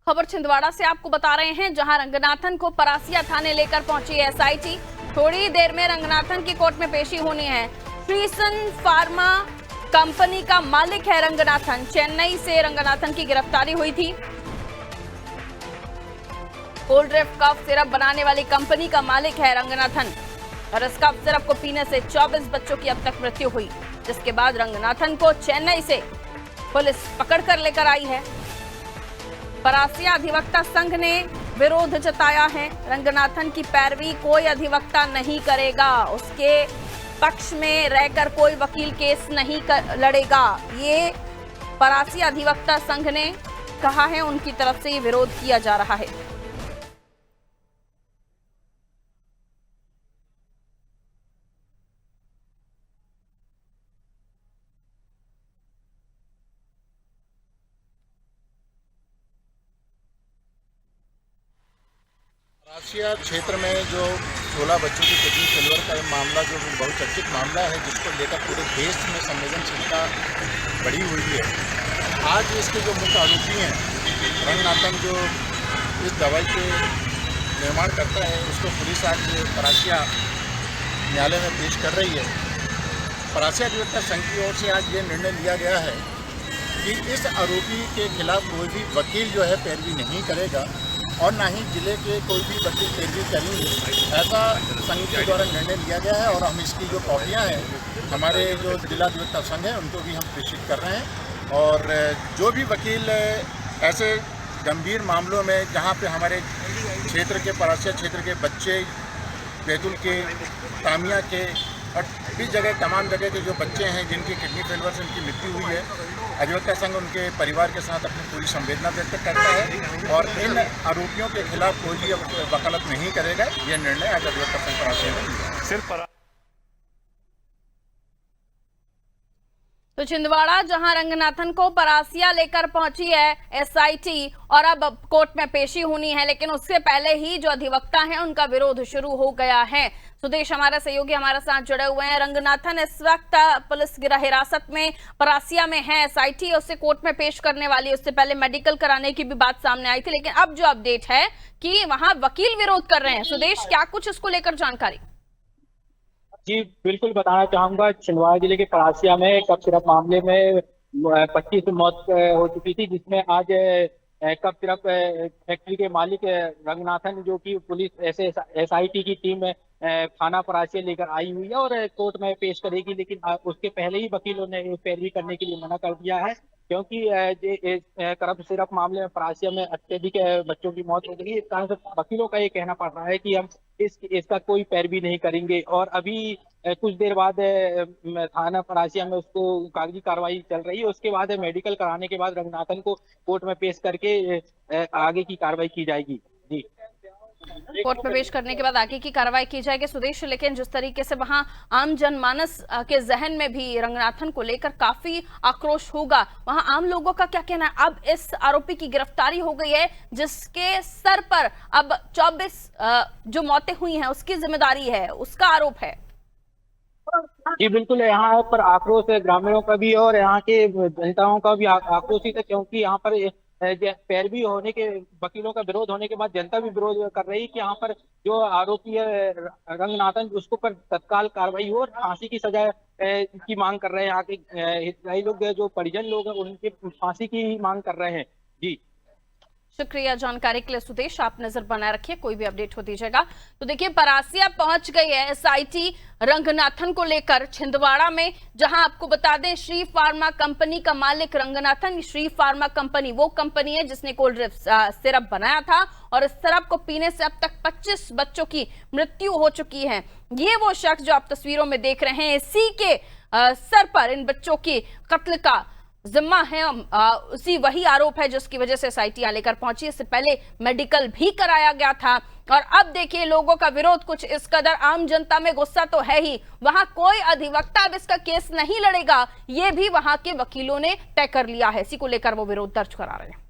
खबर छिंदवाड़ा से आपको बता रहे हैं, जहां रंगनाथन को परासिया थाने लेकर पहुंची एसआईटी। थोड़ी देर में रंगनाथन की कोर्ट में पेशी होनी है। श्रीसन फार्मा कंपनी का मालिक है रंगनाथन। चेन्नई से रंगनाथन की गिरफ्तारी हुई थी। कोल्ड ड्रिंक कफ सिरप बनाने वाली कंपनी का मालिक है रंगनाथन और इस कफ सिरप को पीने से 24 बच्चों की अब तक मृत्यु हुई, जिसके बाद रंगनाथन को चेन्नई से पुलिस पकड़कर लेकर आई है। परासिया अधिवक्ता संघ ने विरोध जताया है। रंगनाथन की पैरवी कोई अधिवक्ता नहीं करेगा, उसके पक्ष में रहकर कोई वकील केस नहीं लड़ेगा। ये परासिया अधिवक्ता संघ ने कहा है, उनकी तरफ से ये विरोध किया जा रहा है। परासिया क्षेत्र में जो 16 बच्चों की किडनी फेलियर का मामला, जो बहुचर्चित मामला है, जिसको लेकर पूरे देश में संवेदनशीलता बढ़ी हुई है। आज इसके जो मुख्य आरोपी हैं रंगनाथन, जो इस दवाई के निर्माण करता है, उसको पुलिस आज परासिया न्यायालय में पेश कर रही है। परासिया अधिवक्ता संघ की ओर से आज ये निर्णय लिया गया है कि इस आरोपी के खिलाफ कोई भी वकील जो है पैरवी नहीं करेगा और ना ही जिले के कोई भी वकील पैरवी करेंगे, ऐसा संघ के द्वारा निर्णय लिया गया है। और हम इसकी जो कॉपियाँ हैं हमारे जो जिला अधिवक्ता संघ है उनको भी हम प्रेषित कर रहे हैं। और जो भी वकील ऐसे गंभीर मामलों में, जहाँ पे हमारे क्षेत्र के परासिया क्षेत्र के बच्चे, बैतूल के, तामिया के और भी जगह, तमाम जगह के जो बच्चे हैं जिनकी किडनी फेलियर से उनकी मृत्यु हुई है, अधिवक्ता संघ उनके परिवार के साथ अपनी पूरी संवेदना व्यक्त करता है और इन आरोपियों के खिलाफ कोई भी वकालत नहीं करेगा। यह निर्णय आज अधिवक्ता संघ परासिया ने लिया। सिर्फ तो छिंदवाड़ा, जहां रंगनाथन को परासिया लेकर पहुंची है एसआईटी और अब कोर्ट में पेशी होनी है, लेकिन उससे पहले ही जो अधिवक्ता हैं उनका विरोध शुरू हो गया है। सुदेश हमारा सहयोगी हमारे साथ जुड़े हुए हैं। रंगनाथन इस वक्त पुलिस हिरासत में परासिया में है। एसआईटी उससे कोर्ट में पेश करने वाली, उससे पहले मेडिकल कराने की भी बात सामने आई थी, लेकिन अब जो अपडेट है कि वहां वकील विरोध कर रहे हैं। सुदेश, क्या कुछ इसको लेकर जानकारी? जी बिल्कुल बताना चाहूंगा। छिंदवाड़ा जिले के परासिया में कफ सिरप मामले में 25 मौत हो चुकी थी, जिसमें आज कफ सिरप फैक्ट्री के मालिक रंगनाथन, जो कि पुलिस एसआईटी की टीम थाना परासिया लेकर आई हुई है और कोर्ट में पेश करेगी, लेकिन उसके पहले ही वकीलों ने पैरवी करने के लिए मना कर दिया है, क्योंकि कफ सिरप मामले में परासिया में अत्यधिक बच्चों की मौत हो गई। इस कारण से वकीलों का ये कहना पड़ रहा है कि हम इसका कोई पैरवी नहीं करेंगे और अभी कुछ देर बाद थाना परासिया में उसको कागजी कार्रवाई चल रही है। उसके बाद मेडिकल कराने के बाद रंगनाथन को कोर्ट में पेश करके आगे की कार्रवाई की जाएगी। जी, कोर्ट में पेश करने के बाद आगे की कार्रवाई की जाएगी। सुदेश, लेकिन जिस तरीके से वहां आम जनमानस के जहन में भी रंगनाथन को लेकर काफी आक्रोश होगा, वहां आम लोगों का क्या कहना है? अब इस आरोपी की गिरफ्तारी हो गई है, जिसके सर पर अब 24 जो मौतें हुई हैं उसकी जिम्मेदारी है, उसका आरोप है। जी बिल्कुल, यहाँ पर आक्रोश है ग्रामीणों का भी और यहाँ के जनताओं का भी आक्रोशित है, क्योंकि यहाँ पर पैरवी होने के, वकीलों का विरोध होने के बाद जनता भी विरोध कर रही है कि यहाँ पर जो आरोपी है रंगनाथन, उसको पर तत्काल कार्रवाई हो और फांसी की सजा की मांग कर रहे हैं। यहाँ के हितग्राही लोग, जो परिजन लोग हैं, उनकी फांसी की मांग कर रहे हैं। जी, शुक्रिया जानकारी के लिए सुदेश। आप नजर बनाए रखिए, कोई भी अपडेट हो दीजिएगा। तो देखिए, परासिया पहुंच गई है एसआईटी रंगनाथन को लेकर छिंदवाड़ा में, जहां आपको बता दें श्री फार्मा कंपनी का मालिक रंगनाथन। श्री फार्मा कंपनी वो कंपनी है जिसने कोल्ड ड्रिंक सिरप बनाया था और इस सिरप को पीने से अब तक 25 बच्चों की मृत्यु हो चुकी है। ये वो शख्स जो आप तस्वीरों में देख रहे हैं, इसी के सर पर इन बच्चों की कत्ल का जिम्मा है। उसी वही आरोप है जिसकी वजह से एसआईटी लेकर पहुंची। इससे पहले मेडिकल भी कराया गया था और अब देखिए लोगों का विरोध कुछ इस कदर। आम जनता में गुस्सा तो है ही, वहां कोई अधिवक्ता अब इसका केस नहीं लड़ेगा, ये भी वहां के वकीलों ने तय कर लिया है। इसी को लेकर वो विरोध दर्ज करा रहे हैं।